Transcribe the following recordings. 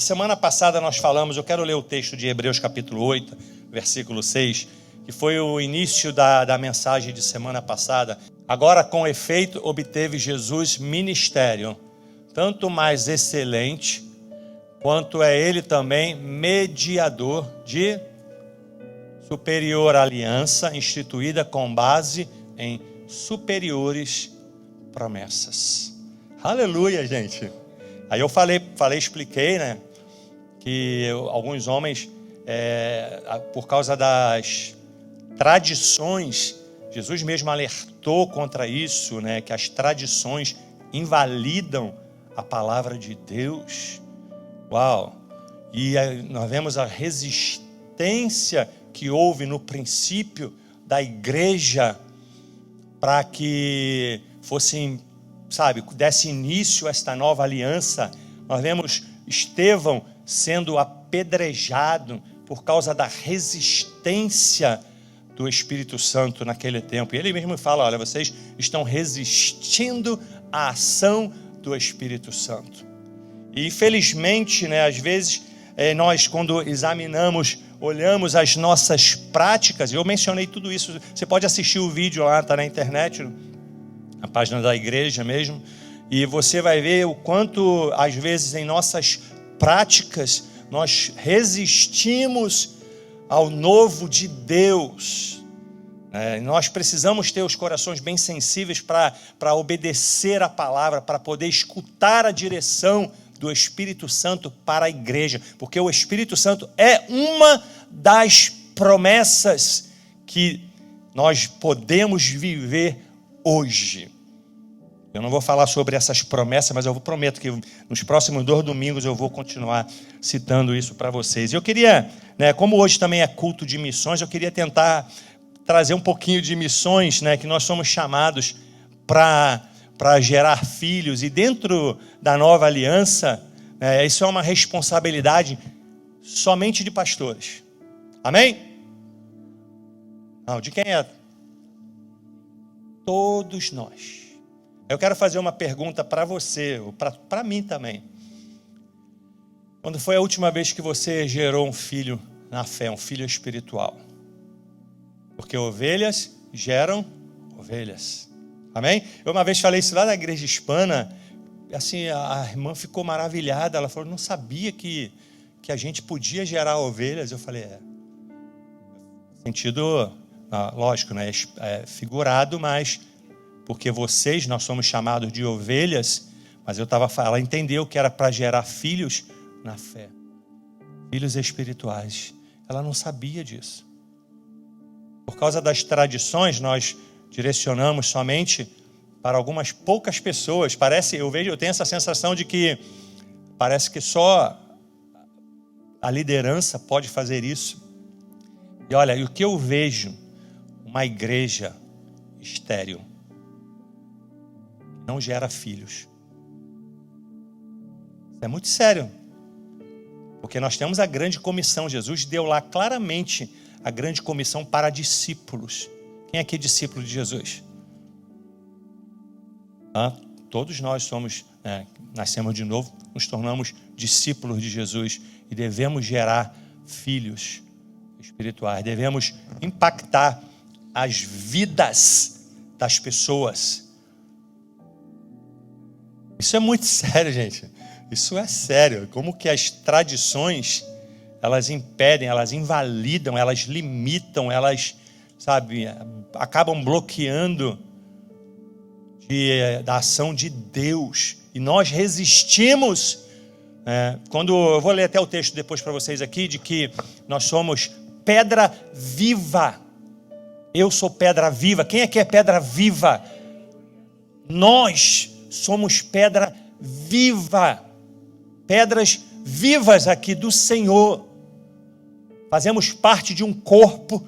semana passada nós falamos, eu quero ler o texto de Hebreus capítulo 8, versículo 6, que foi o início da mensagem de semana passada. Agora, com efeito, obteve Jesus ministério, tanto mais excelente, quanto é ele também mediador de superior aliança, instituída com base em superiores promessas. Aleluia, gente! Aí eu expliquei, né, que alguns homens, por causa das tradições, Jesus mesmo alertou contra isso, né, que as tradições invalidam a palavra de Deus. Uau! E nós vemos a resistência que houve no princípio da igreja para que fossem, desse início a esta nova aliança. Nós vemos Estevão sendo apedrejado por causa da resistência do Espírito Santo naquele tempo. E ele mesmo fala, olha, vocês estão resistindo à ação do Espírito Santo. E infelizmente, né, às vezes, nós quando examinamos, olhamos as nossas práticas, eu mencionei tudo isso, você pode assistir o vídeo lá, está na internet, na página da igreja mesmo, e você vai ver o quanto, às vezes, em nossas práticas, nós resistimos ao novo de Deus. Nós precisamos ter os corações bem sensíveis para obedecer a palavra, para poder escutar a direção do Espírito Santo para a igreja, porque o Espírito Santo é uma das promessas que nós podemos viver hoje. Eu não vou falar sobre essas promessas, mas eu prometo que nos próximos 2 domingos eu vou continuar citando isso para vocês. Eu queria, né, como hoje também é culto de missões, eu queria tentar trazer um pouquinho de missões, né, que nós somos chamados para gerar filhos. E dentro da nova aliança, isso é uma responsabilidade somente de pastores. Amém? Não, de quem é? Todos nós. Eu quero fazer uma pergunta para você, para mim também. Quando foi a última vez que você gerou um filho na fé, um filho espiritual? Porque ovelhas geram ovelhas. Amém? Eu uma vez falei isso lá na igreja hispana, assim, a irmã ficou maravilhada, ela falou, não sabia que a gente podia gerar ovelhas. Eu falei, sentido, lógico, né, figurado, mas porque nós somos chamados de ovelhas, mas ela entendeu que era para gerar filhos na fé, filhos espirituais. Ela não sabia disso. Por causa das tradições, nós direcionamos somente para algumas poucas pessoas. Eu tenho essa sensação de que parece que só a liderança pode fazer isso. E olha, o que eu vejo, uma igreja estéril, não gera filhos. Isso é muito sério. Porque nós temos a grande comissão. Jesus deu lá claramente a grande comissão para discípulos. Quem aqui é discípulo de Jesus? Todos nós nascemos de novo, nos tornamos discípulos de Jesus e devemos gerar filhos espirituais. Devemos impactar as vidas das pessoas. Isso é muito sério, gente. Isso é sério. Como que as tradições, elas impedem, elas invalidam, elas limitam, elas, acabam bloqueando da ação de Deus. E nós resistimos. Quando eu vou ler até o texto depois para vocês aqui, de que nós somos pedra viva. Eu sou pedra viva. Quem é que é pedra viva? Nós somos pedra viva. Pedras vivas aqui do Senhor. Fazemos parte de um corpo,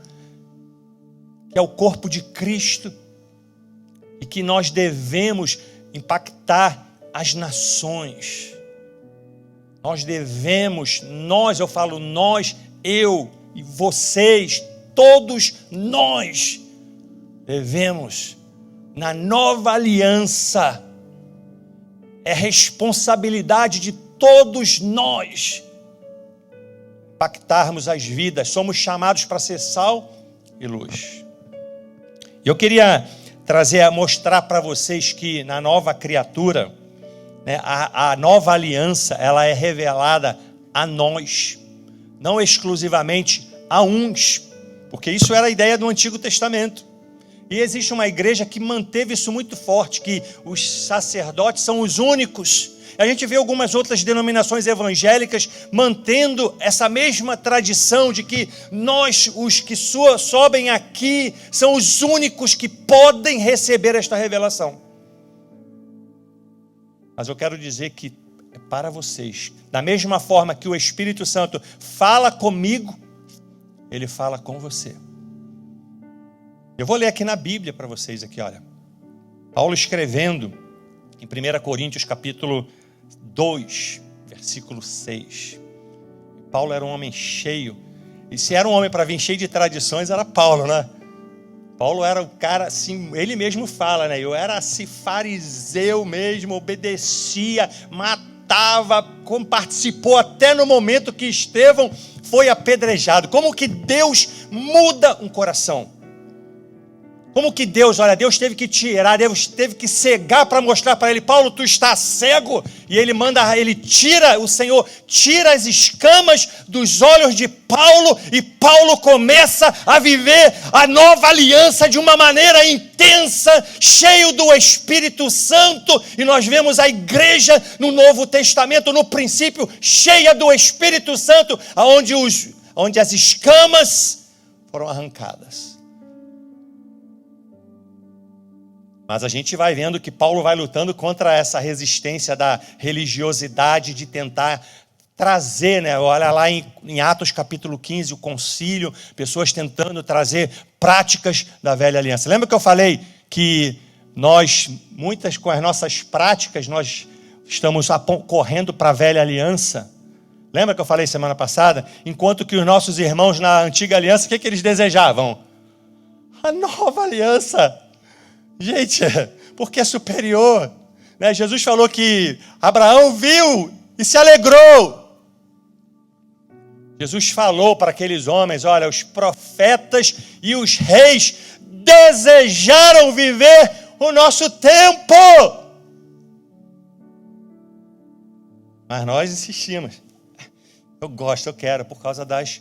que é o corpo de Cristo, e que nós devemos impactar as nações. Nós devemos, eu falo nós, eu e vocês, todos nós devemos, na nova aliança, é responsabilidade de todos nós impactarmos as vidas. Somos chamados para ser sal e luz. E eu queria mostrar para vocês que na nova criatura, né, a nova aliança, ela é revelada a nós, não exclusivamente a uns, porque isso era a ideia do Antigo Testamento. E existe uma igreja que manteve isso muito forte, que os sacerdotes são os únicos. A gente vê algumas outras denominações evangélicas mantendo essa mesma tradição de que nós, os que sobem aqui, são os únicos que podem receber esta revelação. Mas eu quero dizer que é para vocês. Da mesma forma que o Espírito Santo fala comigo, ele fala com você. Eu vou ler aqui na Bíblia para vocês aqui, olha. Paulo escrevendo em 1 Coríntios capítulo 2, versículo 6. Paulo era um homem cheio. E se era um homem para vir cheio de tradições, era Paulo, né? Paulo era o cara, assim, ele mesmo fala, né? Eu era assim, fariseu mesmo, obedecia, matava, como participou até no momento que Estevão foi apedrejado. Como que Deus muda um coração? Como que Deus teve que tirar, Deus teve que cegar para mostrar para ele, Paulo, tu estás cego, e o Senhor tira as escamas dos olhos de Paulo, e Paulo começa a viver a nova aliança de uma maneira intensa, cheio do Espírito Santo, e nós vemos a igreja no Novo Testamento, no princípio, cheia do Espírito Santo, onde as escamas foram arrancadas. Mas a gente vai vendo que Paulo vai lutando contra essa resistência da religiosidade, de tentar trazer, né? Olha lá em Atos capítulo 15, o concílio, pessoas tentando trazer práticas da velha aliança. Lembra que eu falei que com as nossas práticas, nós estamos correndo para a velha aliança? Lembra que eu falei semana passada? Enquanto que os nossos irmãos na antiga aliança, o que eles desejavam? A nova aliança. Gente, porque é superior, né? Jesus falou que Abraão viu e se alegrou. Jesus falou para aqueles homens, olha, os profetas e os reis desejaram viver o nosso tempo. Mas nós insistimos. Eu quero, por causa das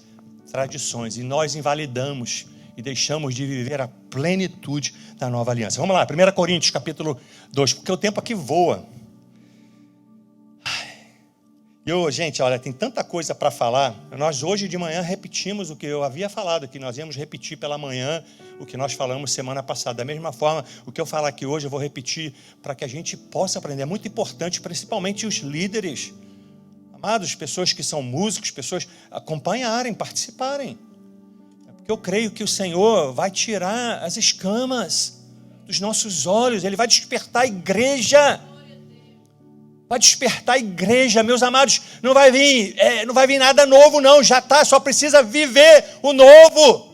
tradições. E nós invalidamos e deixamos de viver a plenitude da nova aliança. Vamos lá, 1 Coríntios capítulo 2, porque o tempo aqui voa. Gente, olha, tem tanta coisa para falar. Nós hoje de manhã repetimos o que eu havia falado, que nós íamos repetir pela manhã o que nós falamos semana passada. Da mesma forma, o que eu falar aqui hoje eu vou repetir para que a gente possa aprender. É muito importante, principalmente os líderes. Amados, pessoas que são músicos, pessoas acompanharem, participarem. Porque eu creio que o Senhor vai tirar as escamas dos nossos olhos. Ele vai despertar a igreja. Vai despertar a igreja, meus amados. Não vai vir nada novo, não. Já está, só precisa viver o novo.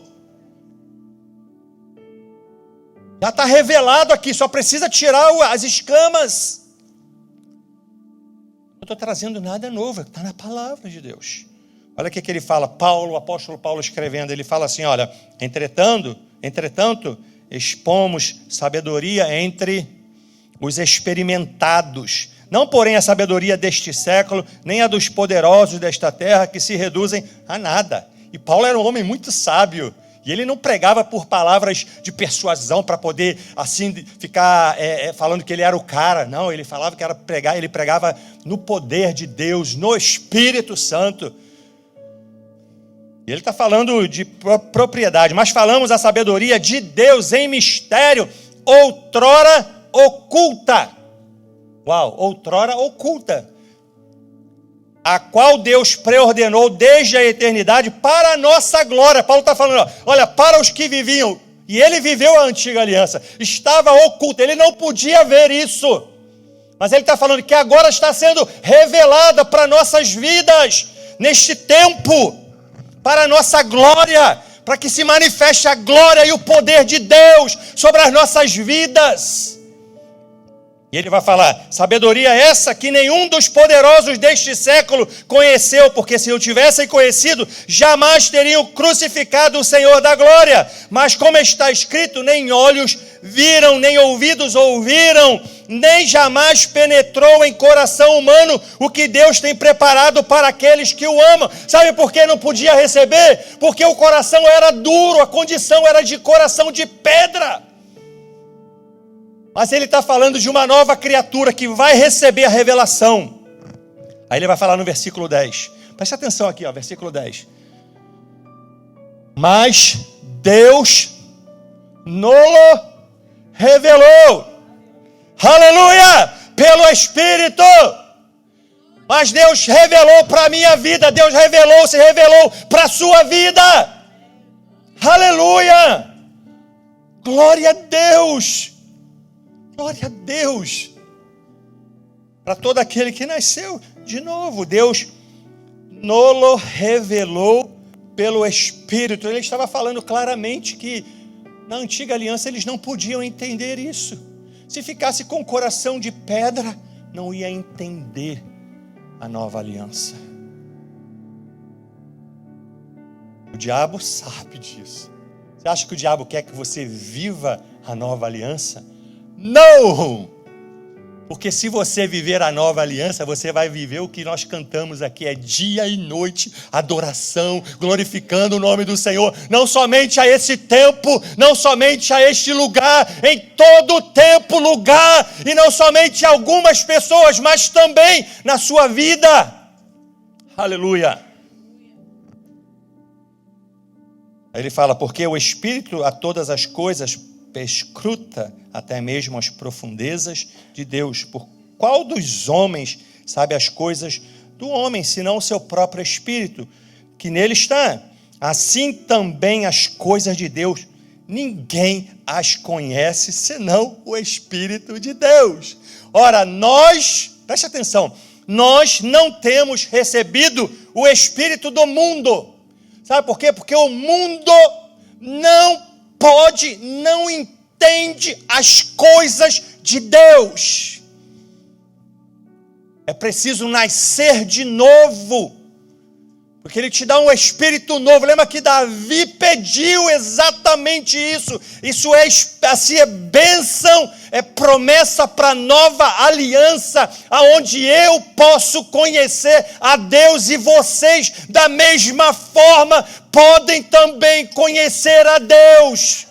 Já está revelado aqui, só precisa tirar as escamas. Não estou trazendo nada novo, está na palavra de Deus. Olha o que ele fala, o apóstolo Paulo escrevendo, ele fala assim, olha, entretanto, expomos sabedoria entre os experimentados, não porém a sabedoria deste século, nem a dos poderosos desta terra, que se reduzem a nada. E Paulo era um homem muito sábio, e ele não pregava por palavras de persuasão para poder assim ficar falando que ele era o cara. Não, ele falava que era pregar, ele pregava no poder de Deus, no Espírito Santo. E ele está falando de propriedade, mas falamos a sabedoria de Deus em mistério, outrora oculta. Uau, outrora oculta. A qual Deus preordenou desde a eternidade para a nossa glória. Paulo está falando, olha, para os que viviam, e ele viveu a antiga aliança, estava oculta, ele não podia ver isso. Mas ele está falando que agora está sendo revelada para nossas vidas, neste tempo, para a nossa glória, para que se manifeste a glória e o poder de Deus sobre as nossas vidas. E ele vai falar, sabedoria essa que nenhum dos poderosos deste século conheceu, porque se o tivessem conhecido, jamais teriam crucificado o Senhor da glória. Mas como está escrito, nem olhos viram, nem ouvidos ouviram, nem jamais penetrou em coração humano o que Deus tem preparado para aqueles que o amam. Sabe por que não podia receber? Porque o coração era duro, a condição era de coração de pedra. Mas ele está falando de uma nova criatura que vai receber a revelação. Aí ele vai falar no versículo 10. Preste atenção aqui, versículo 10. Mas Deus nolo revelou. Aleluia! Pelo Espírito. Mas Deus revelou para a minha vida. Deus se revelou para a sua vida. Aleluia! Glória a Deus! Glória a Deus, para todo aquele que nasceu de novo. Deus nolo revelou pelo Espírito. Ele estava falando claramente que na antiga aliança eles não podiam entender isso. Se ficasse com o coração de pedra, não ia entender a nova aliança. O diabo sabe disso. Você acha que o diabo quer que você viva a nova aliança? Não! Porque se você viver a nova aliança, você vai viver o que nós cantamos aqui, é dia e noite, adoração, glorificando o nome do Senhor, não somente a esse tempo, não somente a este lugar, em todo tempo, lugar, e não somente algumas pessoas, mas também na sua vida. Aleluia! Aí ele fala, porque o Espírito a todas as coisas perscruta até mesmo as profundezas de Deus. Por qual dos homens sabe as coisas do homem, senão o seu próprio Espírito, que nele está? Assim também as coisas de Deus, ninguém as conhece, senão o Espírito de Deus. Ora, preste atenção, nós não temos recebido o Espírito do mundo. Sabe por quê? Porque o mundo não entende as coisas de Deus. É preciso nascer de novo, porque Ele te dá um espírito novo. Lembra que Davi pediu exatamente isso. Isso é bênção, é promessa para nova aliança, aonde eu posso conhecer a Deus e vocês, da mesma forma, podem também conhecer a Deus.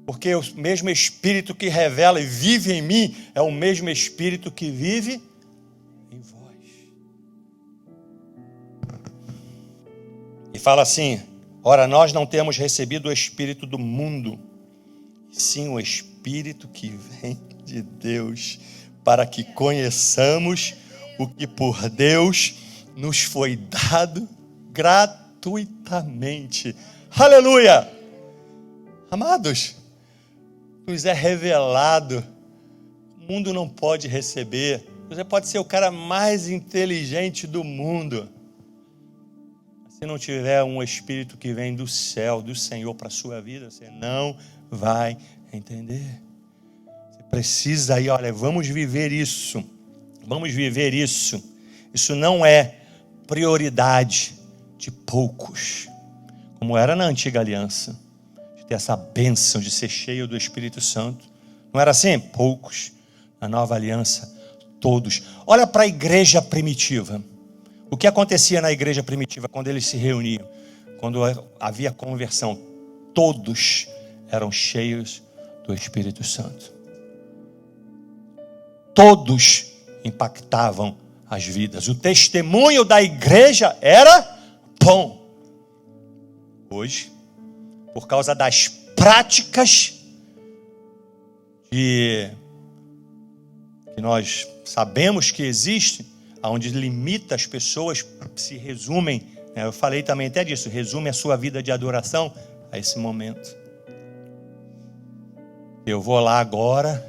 Porque o mesmo Espírito que revela e vive em mim é o mesmo Espírito que vive em vós. E fala assim, ora, nós não temos recebido o Espírito do mundo, sim o Espírito que vem de Deus, para que conheçamos o que por Deus nos foi dado gratuitamente. Aleluia! Amados, nos é revelado, o mundo não pode receber. Você pode ser o cara mais inteligente do mundo, se não tiver um Espírito que vem do céu, do Senhor para a sua vida, você não vai entender. Você precisa aí, olha, vamos viver isso. Isso não é prioridade de poucos, como era na antiga aliança. Ter essa bênção de ser cheio do Espírito Santo. Não era assim? Poucos. Na nova aliança, todos. Olha para a igreja primitiva. O que acontecia na igreja primitiva quando eles se reuniam? Quando havia conversão, todos eram cheios do Espírito Santo. Todos impactavam as vidas. O testemunho da igreja era bom. Hoje, por causa das práticas que nós sabemos que existem, onde limita as pessoas, se resumem, eu falei também até disso, resume a sua vida de adoração a esse momento. Eu vou lá agora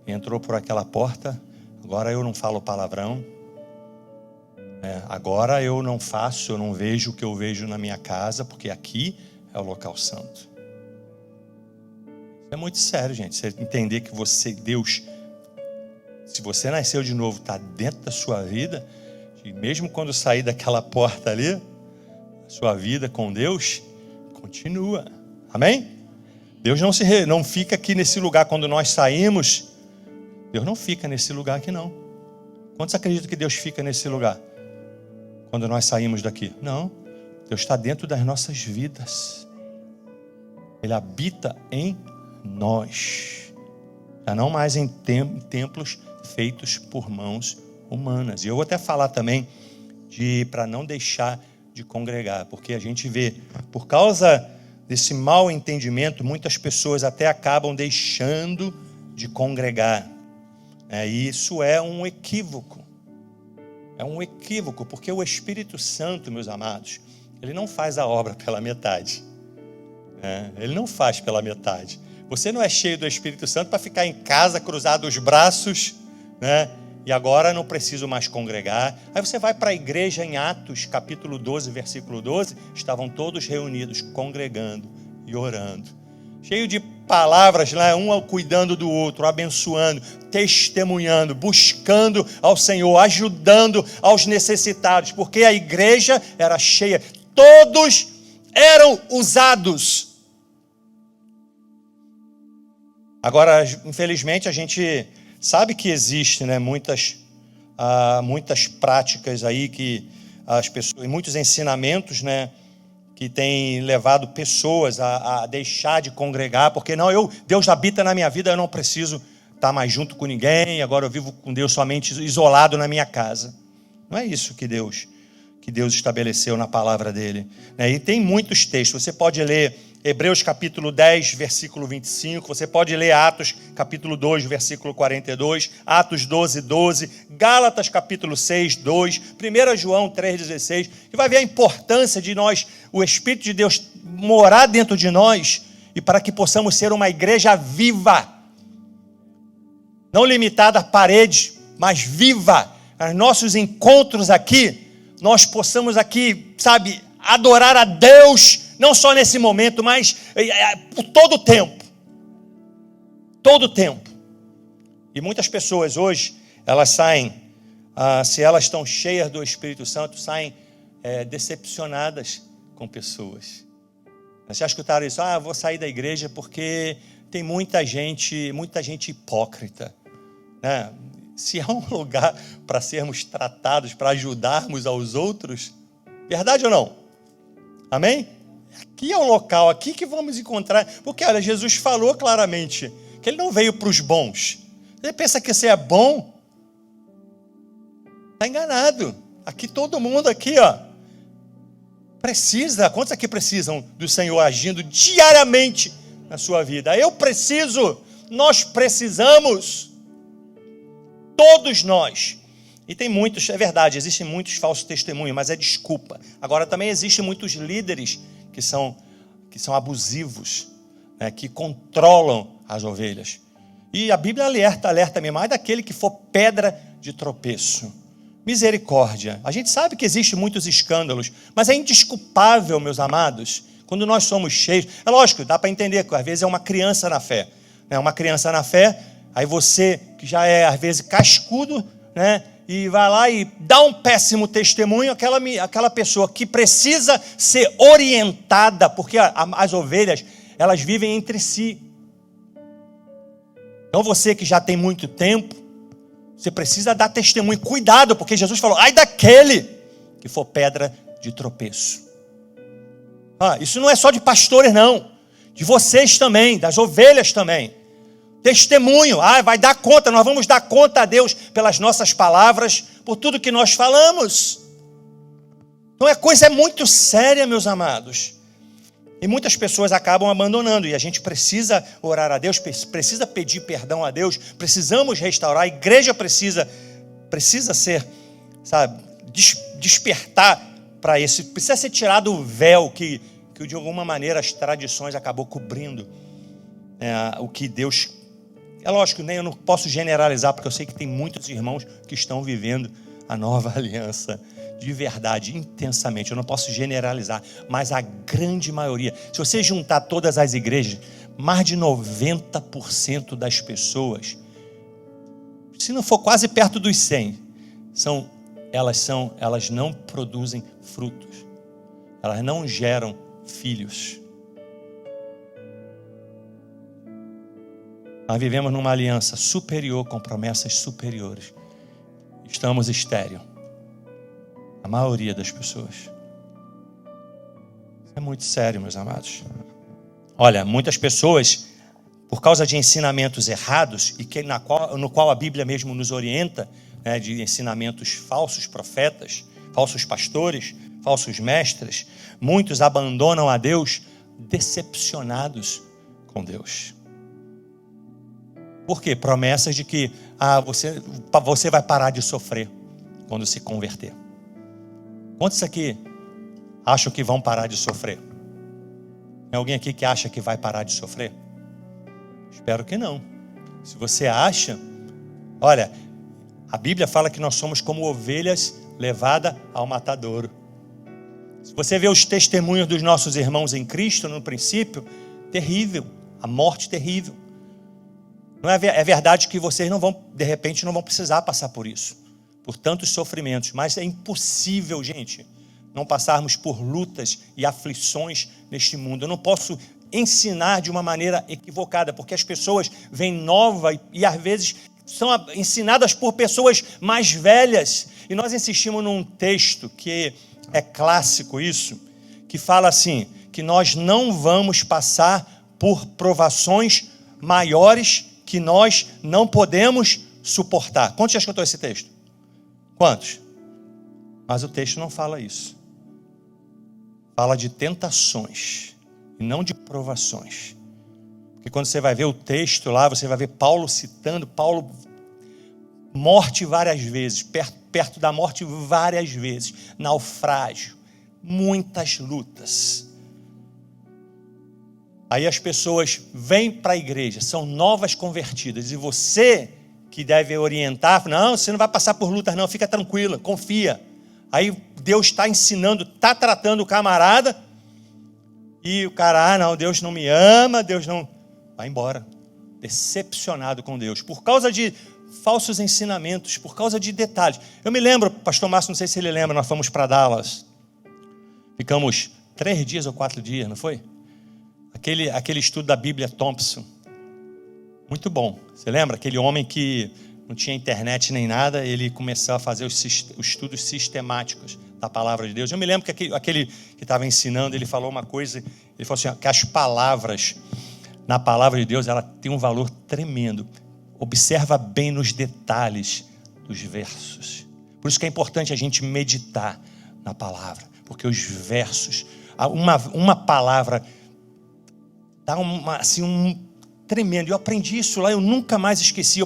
entrou por aquela porta, agora eu não falo palavrão, agora eu não vejo o que eu vejo na minha casa, porque aqui é o local santo. É muito sério, gente. Você entender que Deus, se você nasceu de novo, está dentro da sua vida, e mesmo quando sair daquela porta ali, a sua vida com Deus continua. Amém? Deus não fica aqui nesse lugar quando nós saímos. Deus não fica nesse lugar aqui, não. Quantos acreditam que Deus fica nesse lugar quando nós saímos daqui? Não. Deus está dentro das nossas vidas. Ele habita em nós. Já não mais em templos feitos por mãos humanas. E eu vou até falar também para não deixar de congregar, porque a gente vê, por causa desse mau entendimento, muitas pessoas até acabam deixando de congregar. E isso é um equívoco. É um equívoco, porque o Espírito Santo, meus amados, ele não faz a obra pela metade. Ele não faz pela metade. Você não é cheio do Espírito Santo para ficar em casa, cruzado os braços, e agora não preciso mais congregar. Aí você vai para a igreja em Atos, capítulo 12, versículo 12, estavam todos reunidos, congregando e orando. Cheio de palavras, um cuidando do outro, abençoando, testemunhando, buscando ao Senhor, ajudando aos necessitados, porque a igreja era cheia, todos eram usados. Agora, infelizmente, a gente sabe que existe, muitas práticas aí que as pessoas, muitos ensinamentos, que têm levado pessoas a deixar de congregar, porque Deus habita na minha vida, eu não preciso estar mais junto com ninguém, agora eu vivo com Deus somente isolado na minha casa. Não é isso que Deus estabeleceu na palavra dele. E tem muitos textos, você pode ler Hebreus capítulo 10, versículo 25, você pode ler Atos capítulo 2, versículo 42, Atos 12, 12, Gálatas capítulo 6, 2, 1 João 3, 16, que vai ver a importância de nós, o Espírito de Deus morar dentro de nós, e para que possamos ser uma igreja viva, não limitada a paredes, mas viva. Os nossos encontros aqui, nós possamos aqui, adorar a Deus, não só nesse momento, mas por todo o tempo. Todo o tempo. E muitas pessoas hoje, elas saem, se elas estão cheias do Espírito Santo, saem decepcionadas com pessoas. Vocês já escutaram isso? Eu vou sair da igreja porque tem muita gente hipócrita. Se há um lugar para sermos tratados, para ajudarmos aos outros, verdade ou não? Amém? Aqui é o local, aqui que vamos encontrar. Porque, olha, Jesus falou claramente que ele não veio para os bons. Você pensa que você é bom? Está enganado. Aqui todo mundo aqui, precisa. Quantos aqui precisam do Senhor agindo diariamente na sua vida? Eu preciso. Nós precisamos. Todos nós. E tem muitos, é verdade, existem muitos falsos testemunhos, mas é desculpa. Agora também existem muitos líderes que são abusivos, que controlam as ovelhas. E a Bíblia alerta mesmo, ai daquele que for pedra de tropeço. Misericórdia. A gente sabe que existem muitos escândalos, mas é indesculpável, meus amados, quando nós somos cheios. É lógico, dá para entender que às vezes é uma criança na fé. Uma criança na fé, aí você que já é às vezes cascudo, e vai lá e dá um péssimo testemunho, aquela pessoa que precisa ser orientada, porque as ovelhas, elas vivem entre si. Então você que já tem muito tempo, você precisa dar testemunho, cuidado, porque Jesus falou, ai daquele que for pedra de tropeço. Isso não é só de pastores não, de vocês também, das ovelhas também. Testemunho, vai dar conta, nós vamos dar conta a Deus pelas nossas palavras, por tudo que nós falamos. Então a coisa é muito séria, meus amados. E muitas pessoas acabam abandonando, e a gente precisa orar a Deus, precisa pedir perdão a Deus, precisamos restaurar, a igreja precisa ser, despertar para esse, precisa ser tirado o véu que de alguma maneira as tradições acabou cobrindo o que Deus... É lógico, eu não posso generalizar, porque eu sei que tem muitos irmãos que estão vivendo a nova aliança de verdade, intensamente. Eu não posso generalizar, mas a grande maioria, se você juntar todas as igrejas, mais de 90% das pessoas, se não for quase perto dos 100, elas não produzem frutos. Elas não geram filhos. Nós vivemos numa aliança superior com promessas superiores. Estamos estéril. A maioria das pessoas. Isso é muito sério, meus amados. Olha, muitas pessoas, por causa de ensinamentos errados, e no qual a Bíblia mesmo nos orienta, né, de ensinamentos falsos profetas, falsos pastores, falsos mestres, muitos abandonam a Deus decepcionados com Deus. Por quê? Promessas de que você vai parar de sofrer quando se converter. Quantos aqui acham que vão parar de sofrer? Tem alguém aqui que acha que vai parar de sofrer? Espero que não. Se você acha, olha, a Bíblia fala que nós somos como ovelhas levadas ao matadouro. Se você vê os testemunhos dos nossos irmãos em Cristo, no princípio, terrível, a morte terrível. Não é verdade que vocês de repente não vão precisar passar por isso, por tantos sofrimentos, mas é impossível, gente, não passarmos por lutas e aflições neste mundo. Eu não posso ensinar de uma maneira equivocada, porque as pessoas vêm novas e às vezes são ensinadas por pessoas mais velhas. E nós insistimos num texto que é clássico isso, que fala assim, que nós não vamos passar por provações maiores que nós não podemos suportar. Quantos já escutou esse texto? Quantos? Mas o texto não fala isso. Fala de tentações e não de provações. Porque quando você vai ver o texto lá, você vai ver Paulo citando, morte várias vezes, perto da morte várias vezes, naufrágio, muitas lutas. Aí as pessoas vêm para a igreja, são novas convertidas, e você que deve orientar, não, você não vai passar por lutas não, fica tranquila, confia. Aí Deus está ensinando, está tratando o camarada, e o cara, não, Deus não me ama, Deus não... Vai embora, decepcionado com Deus, por causa de falsos ensinamentos, por causa de detalhes. Eu me lembro, pastor Márcio, não sei se ele lembra, nós fomos para Dallas, ficamos 3 dias ou 4 dias, não foi? Aquele estudo da Bíblia Thompson, muito bom. Você lembra? Aquele homem que não tinha internet nem nada, ele começou a fazer os estudos sistemáticos da palavra de Deus. Eu me lembro que aquele que estava ensinando, ele falou uma coisa, ele falou assim, que as palavras na palavra de Deus, ela tem um valor tremendo. Observa bem nos detalhes dos versos. Por isso que é importante a gente meditar na palavra, porque os versos, uma palavra dá um tremendo. Eu aprendi isso lá, eu nunca mais esqueci.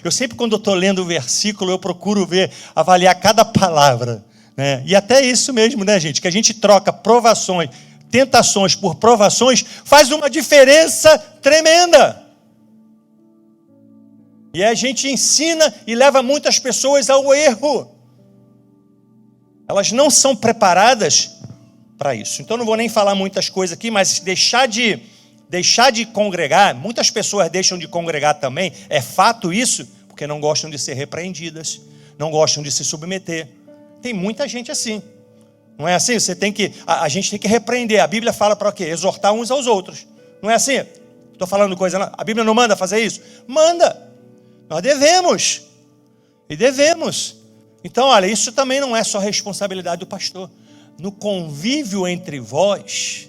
Eu sempre, quando eu estou lendo o versículo, eu procuro avaliar cada palavra, né? E até isso mesmo, né, gente? Que a gente troca provações, tentações por provações, faz uma diferença tremenda. E a gente ensina e leva muitas pessoas ao erro. Elas não são preparadas para isso. Então não vou nem falar muitas coisas aqui, mas deixar de congregar, muitas pessoas deixam de congregar também, é fato isso, porque não gostam de ser repreendidas, não gostam de se submeter. Tem muita gente assim. Não é assim? A gente tem que repreender. A Bíblia fala para o quê? Exortar uns aos outros. Não é assim? Estou falando coisa lá. A Bíblia não manda fazer isso? Manda. Nós devemos. E devemos. Então, olha, isso também não é só responsabilidade do pastor. No convívio entre vós,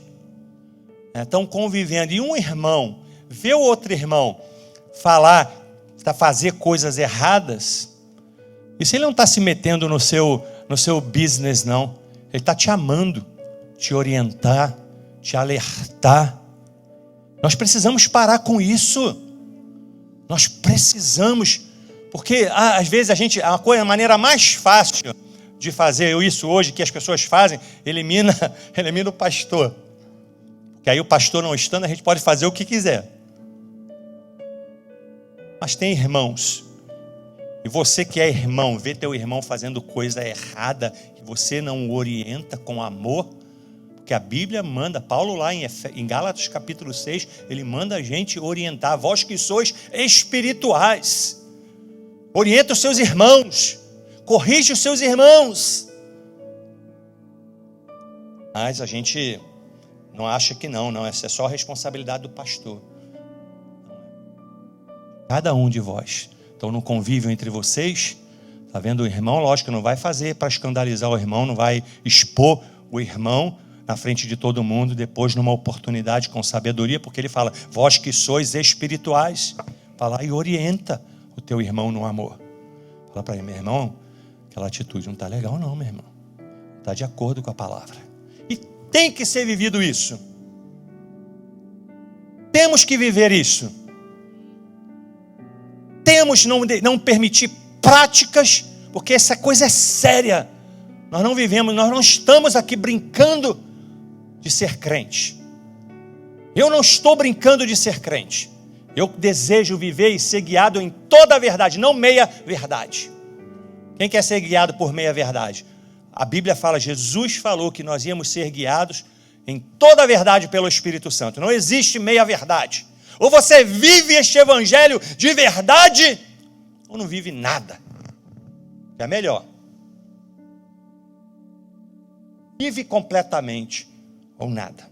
estão convivendo, e um irmão vê o outro irmão fazer coisas erradas, isso ele não está se metendo no seu business, não. Ele está te amando, te orientar, te alertar. Nós precisamos parar com isso. Nós precisamos, porque às vezes a maneira mais fácil de fazer isso hoje, que as pessoas fazem, elimina o pastor. Que aí o pastor não estando, a gente pode fazer o que quiser. Mas tem irmãos, e você que é irmão, vê teu irmão fazendo coisa errada, e você não o orienta com amor, Porque a Bíblia manda, Paulo lá em Gálatas capítulo 6, ele manda a gente orientar, vós que sois espirituais. Orienta os seus irmãos, corrige os seus irmãos. Mas a gente não acha que não, essa é só a responsabilidade do pastor. Cada um de vós. Então no convívio entre vocês, está vendo o irmão, lógico, não vai fazer para escandalizar o irmão, não vai expor o irmão na frente de todo mundo, depois numa oportunidade com sabedoria, porque ele fala, vós que sois espirituais, fala e orienta o teu irmão no amor. Fala para ele, meu irmão, aquela atitude não está legal não, meu irmão. Não está de acordo com a palavra. E tem que ser vivido isso. Temos que viver isso. Temos não permitir práticas, porque essa coisa é séria. Nós não vivemos, nós não estamos aqui brincando de ser crente. Eu não estou brincando de ser crente. Eu desejo viver e ser guiado em toda a verdade, não meia verdade. Quem quer ser guiado por meia verdade? A Bíblia fala, Jesus falou que nós íamos ser guiados em toda a verdade pelo Espírito Santo. Não existe meia verdade. Ou você vive este evangelho de verdade, ou não vive nada. É melhor. Vive completamente ou nada.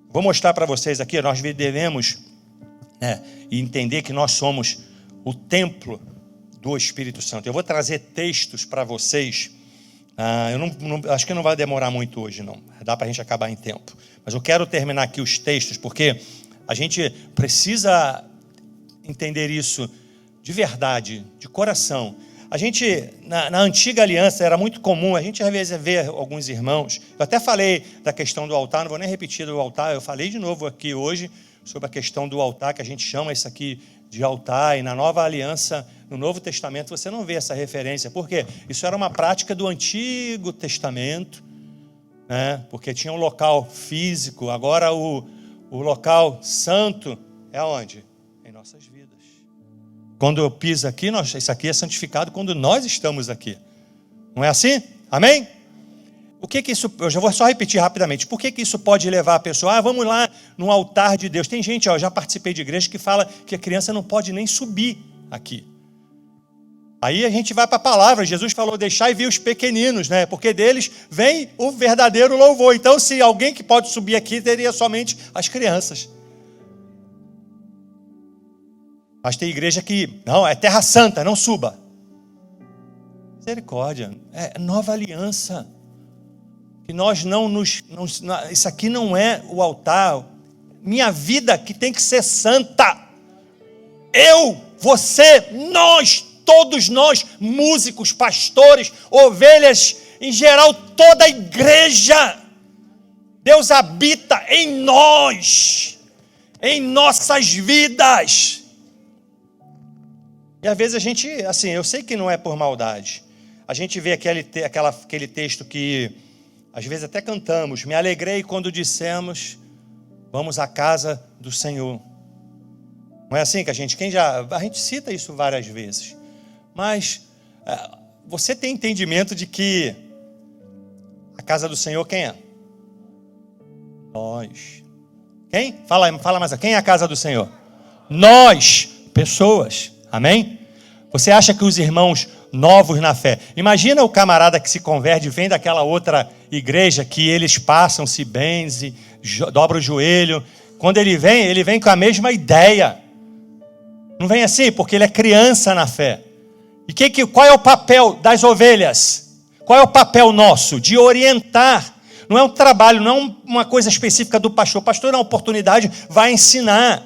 Vou mostrar para vocês aqui, nós devemos entender que nós somos o templo do Espírito Santo. Eu vou trazer textos para vocês. Eu acho que não vai demorar muito hoje, não. Dá para a gente acabar em tempo. Mas eu quero terminar aqui os textos, porque a gente precisa entender isso de verdade, de coração. A gente, na antiga aliança, era muito comum, a gente às vezes vê alguns irmãos, eu até falei da questão do altar, não vou nem repetir do altar, eu falei de novo aqui hoje sobre a questão do altar, que a gente chama isso aqui de altar, e na nova aliança, no Novo Testamento, você não vê essa referência. Por quê? Isso era uma prática do Antigo Testamento, né? Porque tinha um local físico, agora o local santo é onde? Em nossas vidas. Quando eu piso aqui, isso aqui é santificado quando nós estamos aqui. Não é assim? Amém? O que isso, eu já vou só repetir rapidamente. Por que isso pode levar a pessoa, vamos lá no altar de Deus. Tem gente, eu já participei de igreja que fala que a criança não pode nem subir aqui. Aí a gente vai para a palavra, Jesus falou, deixai vir os pequeninos, né? Porque deles vem o verdadeiro louvor. Então, se alguém que pode subir aqui, teria somente as crianças. Mas tem igreja que, não, é terra santa, não suba. Misericórdia, é nova aliança. Que nós isso aqui não é o altar. Minha vida que tem que ser santa. Eu, você, nós, todos nós, músicos, pastores, ovelhas, em geral, toda a igreja. Deus habita em nós, em nossas vidas. E às vezes a gente, assim, eu sei que não é por maldade. A gente vê aquele texto que, às vezes até cantamos, me alegrei quando dissemos, vamos à casa do Senhor. Não é assim que a gente cita isso várias vezes. Mas você tem entendimento de que a casa do Senhor quem é? Nós. Quem? Fala mais, quem é a casa do Senhor? Nós, pessoas. Amém? Você acha que os irmãos novos na fé, imagina o camarada que se converte, vem daquela outra igreja que eles passam, se benzem, dobra o joelho. Quando ele vem com a mesma ideia. Não vem assim? Porque ele é criança na fé. E qual é o papel das ovelhas? Qual é o papel nosso? De orientar. Não é um trabalho, não é uma coisa específica do pastor. O pastor, na oportunidade, vai ensinar.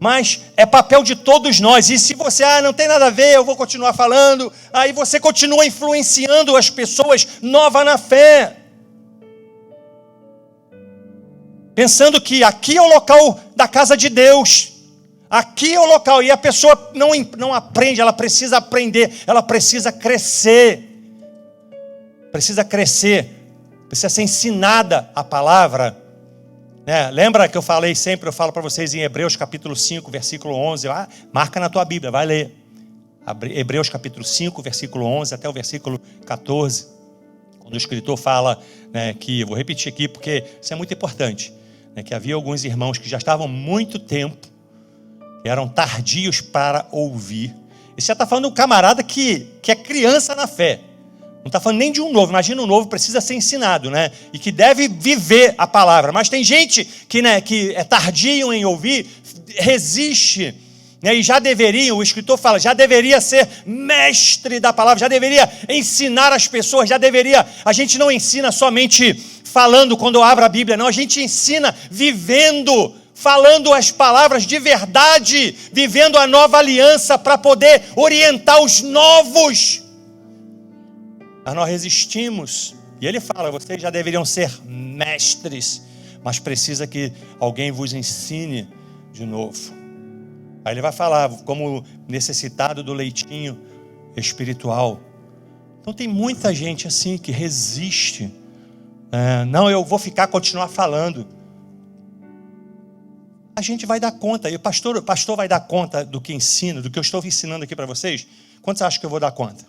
Mas é papel de todos nós. E se você, não tem nada a ver, eu vou continuar falando. Aí você continua influenciando as pessoas novas na fé. Pensando que aqui é o local da casa de Deus. Aqui é o local. E a pessoa não aprende, ela precisa aprender. Ela precisa crescer. Precisa crescer. Precisa ser ensinada a palavra. Lembra que eu falo para vocês em Hebreus capítulo 5, versículo 11, marca na tua Bíblia, vai ler. Hebreus capítulo 5, versículo 11 até o versículo 14. Quando o escritor fala, né, que, vou repetir aqui porque isso é muito importante, né, que havia alguns irmãos que já estavam há muito tempo, que eram tardios para ouvir. Isso já está falando de um camarada que é criança na fé. Não está falando nem de um novo. Imagina, um novo precisa ser ensinado, né? E que deve viver a palavra. Mas tem gente que, né, que é tardio em ouvir, resiste, né? E já deveria, o escritor fala, já deveria ser mestre da palavra, já deveria ensinar as pessoas, já deveria. A gente não ensina somente falando quando eu abro a Bíblia, não. A gente ensina vivendo, falando as palavras de verdade, vivendo a nova aliança para poder orientar os novos. Mas nós resistimos. E ele fala, vocês já deveriam ser mestres, mas precisa que alguém vos ensine de novo. Aí ele vai falar como necessitado do leitinho espiritual. Então tem muita gente assim que resiste. Não, eu vou continuar falando. A gente vai dar conta. E o pastor vai dar conta do que ensina, do que eu estou ensinando aqui para vocês. Quantos acham que eu vou dar conta?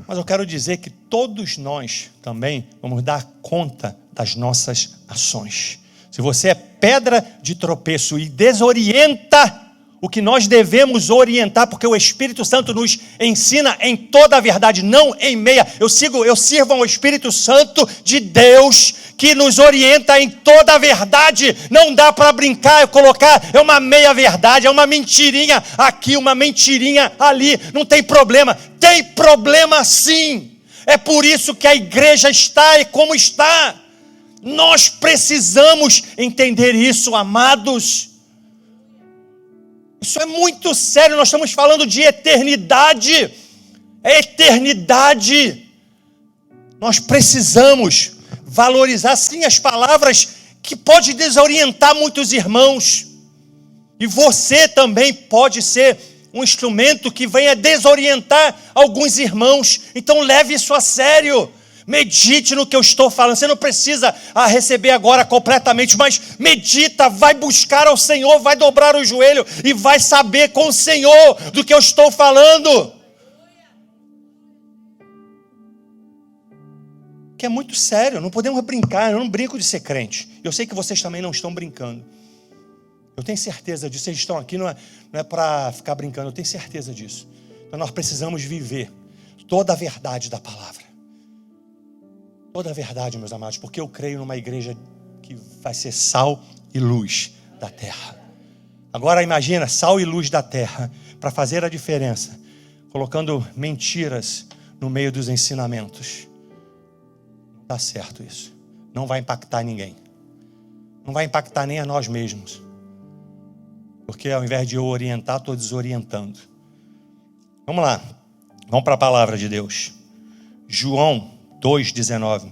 Mas eu quero dizer que todos nós também vamos dar conta das nossas ações. Se você é pedra de tropeço e desorienta o que nós devemos orientar, porque o Espírito Santo nos ensina em toda a verdade, não em meia. Eu sirvo ao Espírito Santo de Deus, que nos orienta em toda a verdade. Não dá para brincar e colocar, é uma meia verdade, é uma mentirinha aqui, uma mentirinha ali. Não tem problema. Tem problema sim. É por isso que a igreja está como está. Nós precisamos entender isso, amados. Isso é muito sério, nós estamos falando de eternidade. É eternidade. Nós precisamos valorizar sim as palavras que pode desorientar muitos irmãos. E você também pode ser um instrumento que venha desorientar alguns irmãos. Então leve isso a sério. Medite no que eu estou falando. Você não precisa receber agora completamente, mas medita, vai buscar ao Senhor, vai dobrar o joelho e vai saber com o Senhor do que eu estou falando. Que é muito sério, não podemos brincar. Eu não brinco de ser crente. Eu sei que vocês também não estão brincando. Eu tenho certeza disso. Vocês estão aqui não é para ficar brincando, eu tenho certeza disso. Então nós precisamos viver toda a verdade da palavra. Toda a verdade, meus amados, porque eu creio numa igreja que vai ser sal e luz da terra. Agora imagina, sal e luz da terra, para fazer a diferença, colocando mentiras no meio dos ensinamentos. Não dá certo isso. Não vai impactar ninguém. Não vai impactar nem a nós mesmos. Porque ao invés de eu orientar, estou desorientando. Vamos lá. Vamos para a palavra de Deus. João 2,19.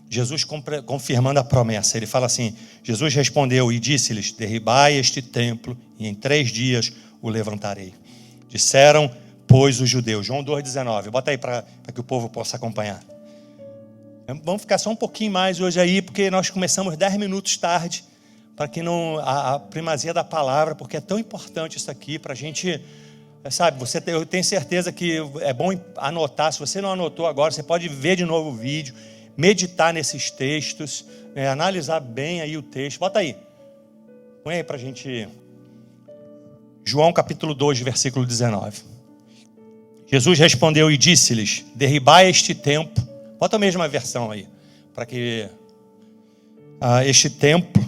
Jesus confirmando a promessa. Ele fala assim, Jesus respondeu e disse-lhes, derribai este templo e em 3 dias o levantarei. Disseram, pois, os judeus. João 2,19. Bota aí para que o povo possa acompanhar. Vamos ficar só um pouquinho mais hoje aí, porque nós começamos 10 minutos tarde, para que não a primazia da palavra, porque é tão importante isso aqui, para a gente, sabe, eu tenho certeza que é bom anotar. Se você não anotou agora, você pode ver de novo o vídeo, meditar nesses textos, analisar bem aí o texto. Bota aí, põe aí para a gente. João capítulo 2, versículo 19. Jesus respondeu e disse-lhes, derribai este templo. Bota a mesma versão aí, para que este templo,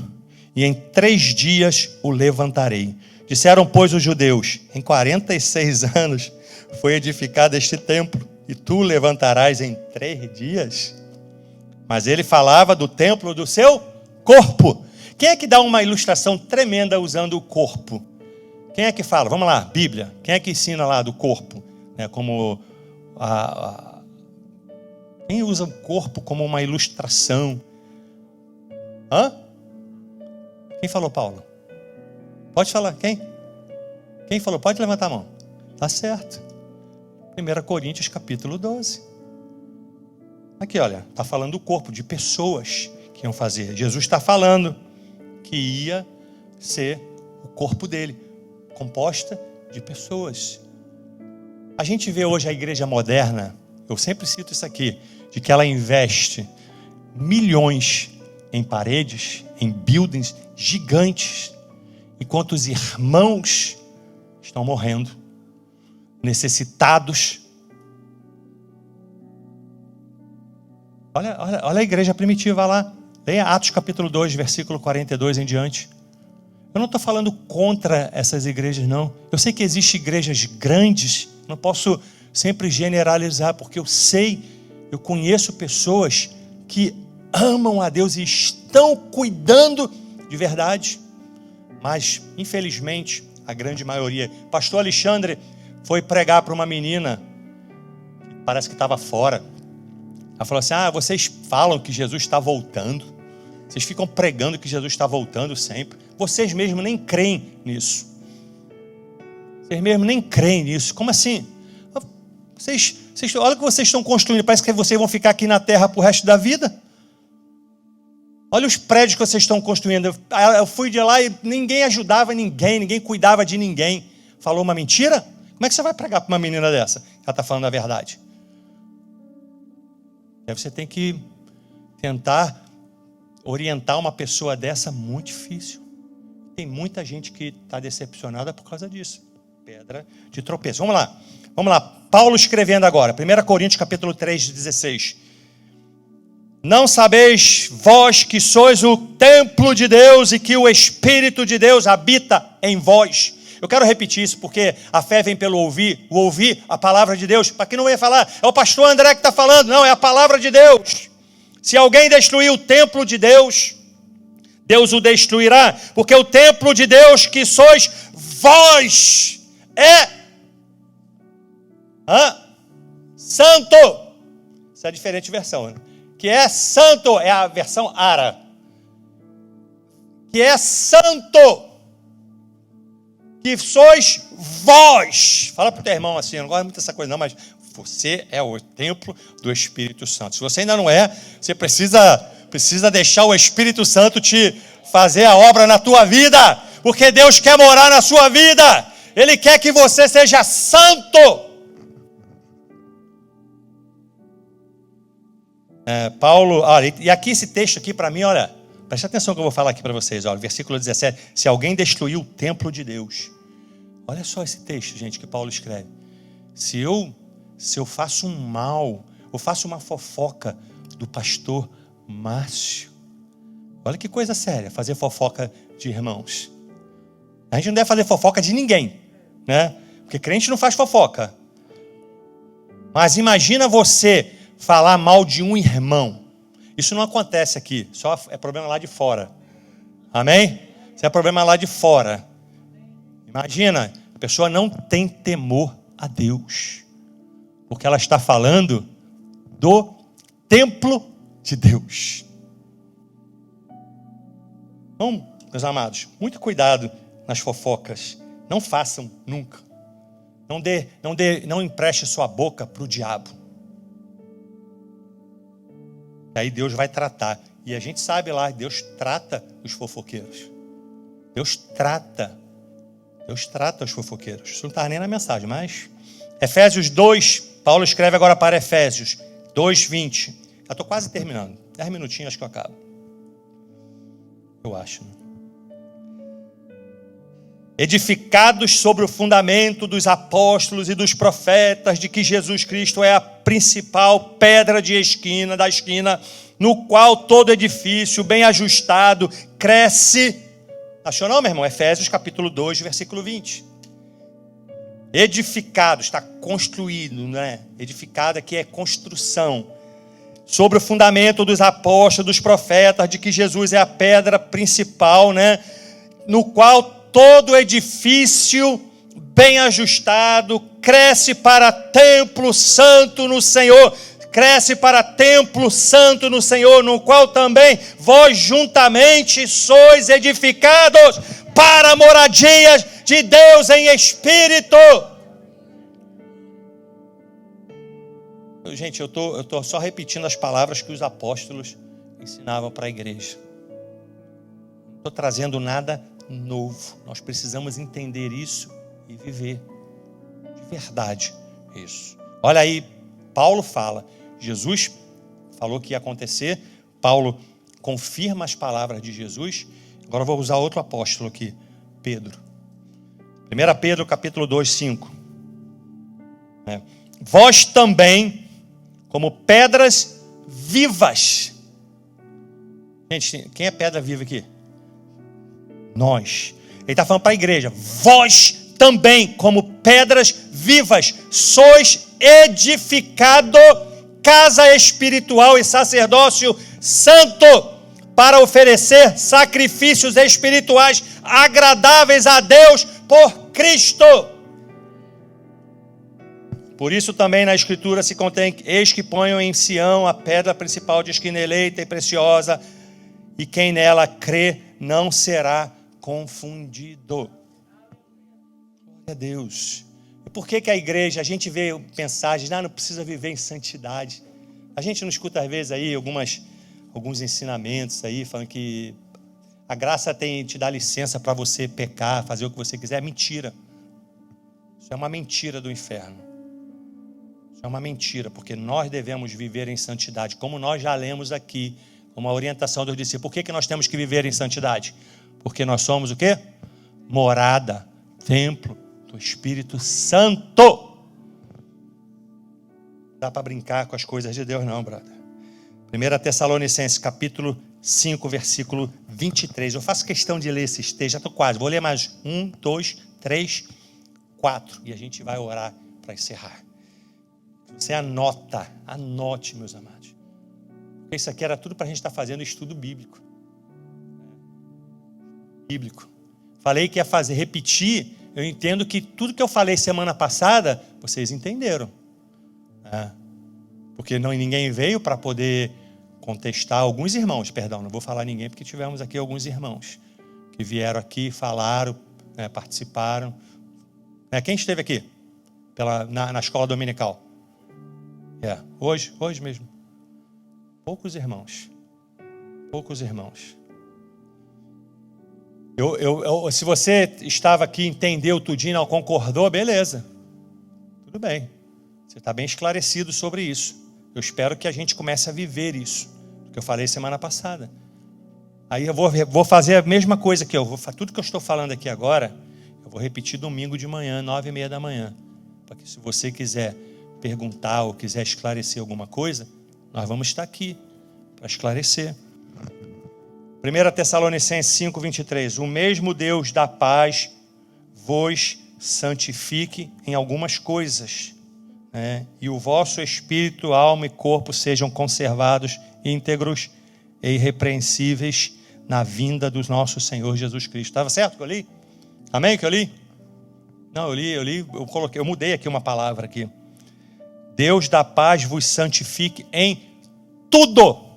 e em 3 dias o levantarei. Disseram, pois, os judeus, em 46 anos foi edificado este templo, e tu o levantarás em 3 dias? Mas ele falava do templo do seu corpo. Quem é que dá uma ilustração tremenda usando o corpo? Quem é que fala? Vamos lá, Bíblia. Quem é que ensina lá do corpo? Como quem usa o corpo como uma ilustração? Quem falou, Paulo? Pode falar, quem? Quem falou? Pode levantar a mão. Tá certo. 1 Coríntios capítulo 12. Aqui, olha, está falando do corpo, de pessoas que iam fazer. Jesus está falando que ia ser o corpo dele, composta de pessoas. A gente vê hoje a igreja moderna, eu sempre cito isso aqui, de que ela investe milhões em paredes, em buildings gigantes, enquanto os irmãos estão morrendo, necessitados. Olha a igreja primitiva lá. Leia Atos capítulo 2, versículo 42 em diante. Eu não estou falando contra essas igrejas, não. Eu sei que existem igrejas grandes, não posso sempre generalizar, porque eu conheço pessoas que amam a Deus e estão cuidando de verdade, mas infelizmente a grande maioria. Pastor Alexandre foi pregar para uma menina, parece que estava fora. Ela falou assim: vocês falam que Jesus está voltando, vocês ficam pregando que Jesus está voltando sempre, vocês mesmos nem creem nisso. Vocês mesmos nem creem nisso. Como assim? Olha o que vocês estão construindo, parece que vocês vão ficar aqui na terra para o resto da vida. Olha os prédios que vocês estão construindo. Eu fui de lá e ninguém ajudava ninguém cuidava de ninguém. Falou uma mentira? Como é que você vai pregar para uma menina dessa? Ela está falando a verdade. Aí você tem que tentar orientar uma pessoa dessa, muito difícil. Tem muita gente que está decepcionada por causa disso. Pedra de tropeço. Vamos lá. Paulo escrevendo agora. 1 Coríntios capítulo 3, 16. Não sabeis vós que sois o templo de Deus e que o Espírito de Deus habita em vós. Eu quero repetir isso porque a fé vem pelo ouvir, o ouvir a palavra de Deus. Para quem não ia falar, é o pastor André que está falando. Não, é a palavra de Deus. Se alguém destruir o templo de Deus, Deus o destruirá, porque o templo de Deus que sois vós é santo. Isso é diferente de versão, né? Que é santo, é a versão Ara. Que é santo, que sois vós. Fala para o teu irmão assim, eu não gosto muito dessa coisa não, mas você é o templo do Espírito Santo. Se você ainda não é, você precisa deixar o Espírito Santo te fazer a obra na tua vida, porque Deus quer morar na sua vida. Ele quer que você seja santo. Paulo, olha, e aqui esse texto aqui para mim, olha, preste atenção que eu vou falar aqui para vocês, olha, versículo 17, se alguém destruir o templo de Deus, olha só esse texto, gente, que Paulo escreve, se eu faço um mal, eu faço uma fofoca do pastor Márcio, olha que coisa séria, fazer fofoca de irmãos, a gente não deve fazer fofoca de ninguém, né, porque crente não faz fofoca, mas imagina você falar mal de um irmão. Isso não acontece aqui, só é problema lá de fora. Amém? Isso é problema lá de fora. Imagina, a pessoa não tem temor a Deus, porque ela está falando do templo de Deus. Então, meus amados, muito cuidado nas fofocas. Não façam nunca. Não empreste sua boca para o diabo. Aí Deus vai tratar. E a gente sabe lá, Deus trata os fofoqueiros. Deus trata os fofoqueiros. Isso não está nem na mensagem, mas... Efésios 2, Paulo escreve agora para Efésios 2:20. Já estou quase terminando. 10 minutinhos, acho que eu acabo. Eu acho, né? Edificados sobre o fundamento dos apóstolos e dos profetas, de que Jesus Cristo é a principal pedra de esquina, no qual todo edifício bem ajustado cresce. Achou não, meu irmão? Efésios capítulo 2, versículo 20. Edificado, está construído, né? Edificado aqui é construção. Sobre o fundamento dos apóstolos, dos profetas, de que Jesus é a pedra principal, né? No qual todo edifício bem ajustado cresce para templo santo no Senhor. Cresce para templo santo no Senhor, no qual também vós juntamente sois edificados para moradias de Deus em Espírito. Gente, eu tô só repetindo as palavras que os apóstolos ensinavam para a igreja. Não estou trazendo nada novo. Nós precisamos entender isso e viver de verdade isso. Olha aí, Paulo fala, Jesus falou que ia acontecer. Paulo confirma as palavras de Jesus. Agora eu vou usar outro apóstolo aqui, Pedro. 1 Pedro capítulo 2, 5. Vós também, como pedras vivas. Gente, quem é pedra viva aqui? Nós. Ele está falando para a igreja. Vós também, como pedras vivas, sois edificado casa espiritual e sacerdócio santo, para oferecer sacrifícios espirituais agradáveis a Deus por Cristo. Por isso também na Escritura se contém: eis que ponho em Sião a pedra principal de esquina eleita e preciosa, e quem nela crê não será confundido. Glória a Deus. E por que a igreja, a gente vê mensagens, não precisa viver em santidade. A gente não escuta às vezes aí alguns ensinamentos aí, falando que a graça te dá licença para você pecar, fazer o que você quiser. É mentira. Isso é uma mentira do inferno. Isso é uma mentira, porque nós devemos viver em santidade, como nós já lemos aqui, uma orientação dos discípulos. Por que nós temos que viver em santidade? Porque nós somos o quê? Morada, templo do Espírito Santo. Não dá para brincar com as coisas de Deus não, brother. 1 Tessalonicenses capítulo 5, versículo 23. Eu faço questão de ler esses textos, já estou quase. Vou ler mais 1, 2, 3, 4. E a gente vai orar para encerrar. Você anote, meus amados. Porque isso aqui era tudo para a gente estar fazendo estudo bíblico. Falei que ia repetir. Eu entendo que tudo que eu falei semana passada, vocês entenderam. Porque ninguém veio para poder contestar. Alguns irmãos, perdão, não vou falar ninguém, porque tivemos aqui alguns irmãos que vieram aqui, falaram, participaram. Quem esteve aqui na escola dominical? Hoje mesmo. Poucos irmãos. Se você estava aqui, entendeu tudinho, não concordou, beleza. Tudo bem. Você está bem esclarecido sobre isso. Eu espero que a gente comece a viver isso, que eu falei semana passada. Aí eu vou fazer a mesma coisa que tudo que eu estou falando aqui agora, eu vou repetir domingo de manhã, 9h30 da manhã. Para que se você quiser perguntar ou quiser esclarecer alguma coisa, nós vamos estar aqui para esclarecer. 1 Tessalonicenses 5, 23. O mesmo Deus da paz vos santifique em algumas coisas, e o vosso espírito, alma e corpo sejam conservados íntegros e irrepreensíveis na vinda do nosso Senhor Jesus Cristo. Estava certo que eu li? Amém que eu li? Não, eu li, eu mudei aqui uma palavra aqui. Deus da paz vos santifique em tudo.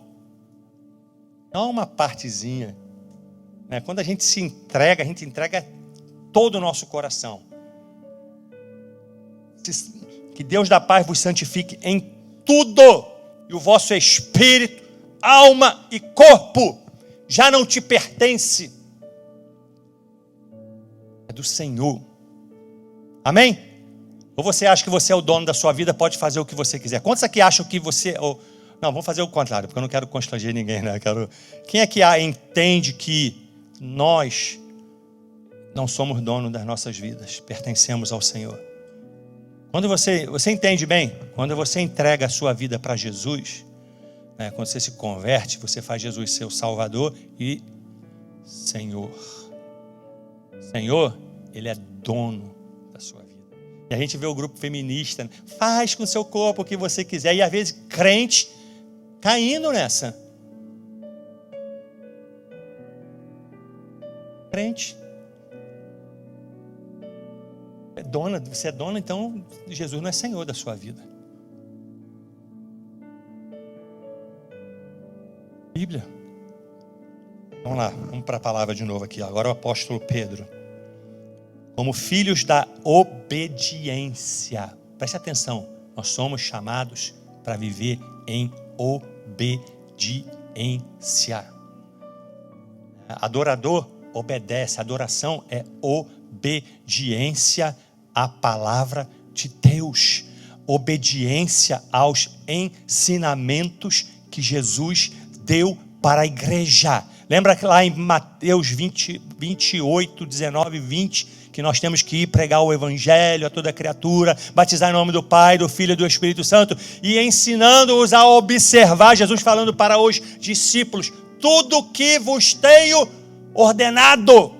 Não uma partezinha. Quando a gente entrega todo o nosso coração. Que Deus da paz vos santifique em tudo. E o vosso espírito, alma e corpo já não te pertence. É do Senhor. Amém? Ou você acha que você é o dono da sua vida, pode fazer o que você quiser? Quantos aqui acham que você... Não, vamos fazer o contrário, porque eu não quero constranger ninguém, né? Quem é que entende que nós não somos donos das nossas vidas, pertencemos ao Senhor? Quando você entende bem, quando você entrega a sua vida para Jesus, quando você se converte, você faz Jesus seu Salvador e Senhor. Senhor, Ele é dono da sua vida. E a gente vê o grupo feminista, faz com o seu corpo o que você quiser, e às vezes crente caindo nessa. Crente. Você é dona, então Jesus não é Senhor da sua vida. Bíblia. Vamos lá, vamos para a palavra de novo aqui. Agora o apóstolo Pedro. Como filhos da obediência. Preste atenção, nós somos chamados para viver em obediência. Adorador obedece, adoração é obediência à palavra de Deus, obediência aos ensinamentos que Jesus deu para a igreja. Lembra que lá em Mateus 28, 19 e 20, que nós temos que ir pregar o evangelho a toda criatura, batizar em nome do Pai, do Filho e do Espírito Santo, e ensinando-os a observar, Jesus falando para os discípulos, tudo que vos tenho ordenado.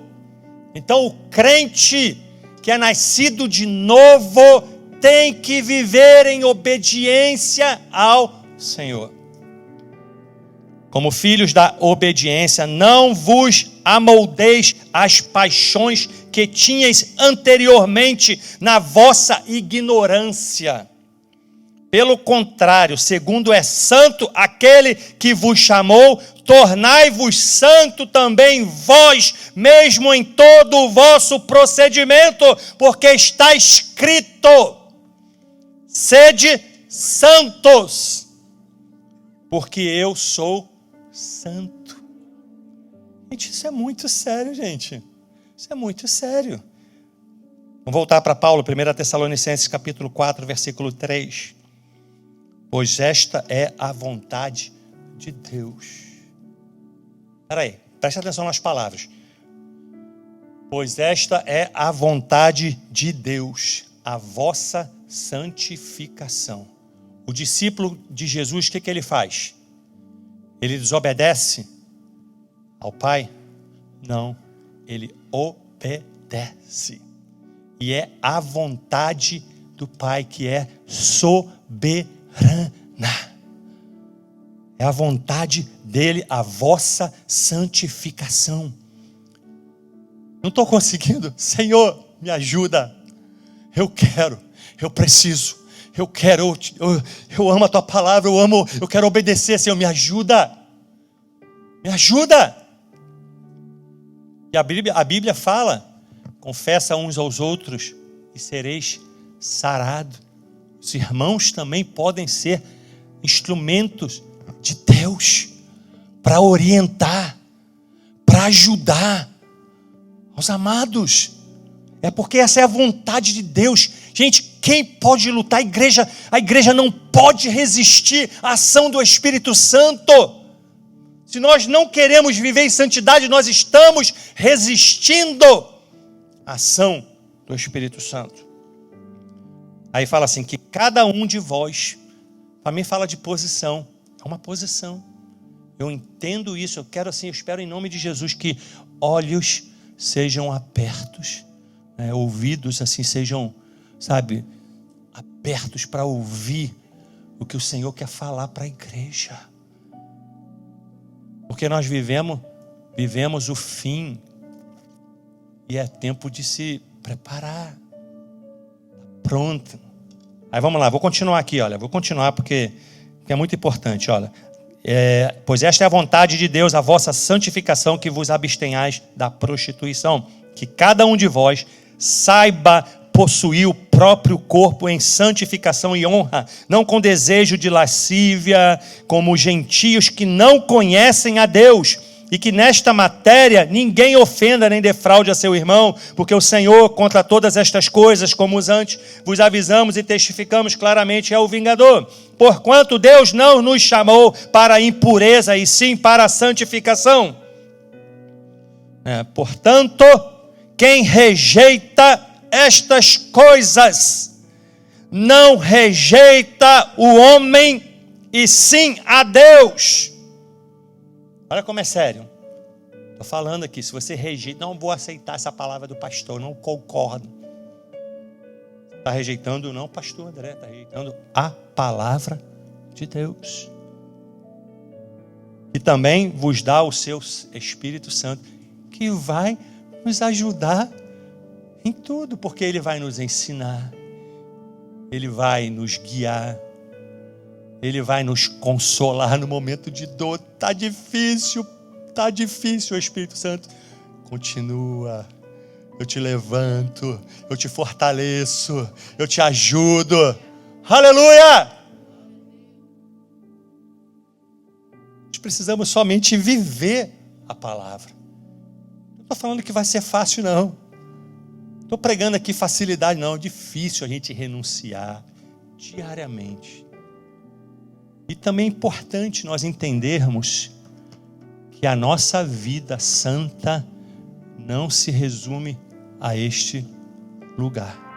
Então o crente que é nascido de novo tem que viver em obediência ao Senhor. Como filhos da obediência, não vos amoldeis às paixões que tinhais anteriormente na vossa ignorância. Pelo contrário, segundo é santo aquele que vos chamou, tornai-vos santo também vós, mesmo em todo o vosso procedimento, porque está escrito: sede santos, porque eu sou santo. Gente, isso é muito sério, gente. Isso é muito sério. Vamos voltar para Paulo, 1 Tessalonicenses capítulo 4, versículo 3. Pois esta é a vontade de Deus. Espera aí, presta atenção nas palavras. Pois esta é a vontade de Deus, a vossa santificação. O discípulo de Jesus, o que ele faz? Ele desobedece ao Pai? Não, ele obedece. E é a vontade do Pai que é soberana. É a vontade dele, a vossa santificação. Não estou conseguindo. Senhor, me ajuda. Eu quero, eu preciso, eu quero, eu amo a tua palavra, eu quero obedecer, Senhor, me ajuda. Me ajuda. E a Bíblia fala, confessa uns aos outros e sereis sarados. Os irmãos também podem ser instrumentos de Deus para orientar, para ajudar aos amados. É porque essa é a vontade de Deus. Gente, quem pode lutar? A igreja não pode resistir à ação do Espírito Santo. Se nós não queremos viver em santidade, nós estamos resistindo à ação do Espírito Santo. Aí fala assim, que cada um de vós, para mim fala de posição, é uma posição. Eu entendo isso, eu quero assim, eu espero em nome de Jesus que olhos sejam abertos, ouvidos assim sejam, sabe, abertos para ouvir o que o Senhor quer falar para a igreja. Porque nós vivemos o fim e é tempo de se preparar. Pronto. Aí vamos lá, vou continuar aqui, olha. Vou continuar porque é muito importante, olha. Pois esta é a vontade de Deus, a vossa santificação, que vos abstenhais da prostituição. Que cada um de vós saiba possuir o próprio corpo em santificação e honra, não com desejo de lascívia, como os gentios que não conhecem a Deus, e que nesta matéria ninguém ofenda nem defraude a seu irmão, porque o Senhor, contra todas estas coisas, como os antes vos avisamos e testificamos claramente, é o vingador. Porquanto Deus não nos chamou para a impureza, e sim para a santificação. Portanto, quem rejeita estas coisas não rejeita o homem, e sim a Deus. Olha como é sério. Estou falando aqui, se você rejeita, não vou aceitar essa palavra do pastor, não concordo. Está rejeitando não, pastor André, está rejeitando a palavra de Deus. E também vos dá o seu Espírito Santo, que vai nos ajudar em tudo, porque Ele vai nos ensinar, Ele vai nos guiar, Ele vai nos consolar no momento de dor. Está difícil, Espírito Santo. Continua, eu te levanto, eu te fortaleço, eu te ajudo. Aleluia! Nós precisamos somente viver a palavra. Não estou falando que vai ser fácil, não. Estou pregando aqui facilidade, não. É difícil a gente renunciar diariamente. E também é importante nós entendermos que a nossa vida santa não se resume a este lugar.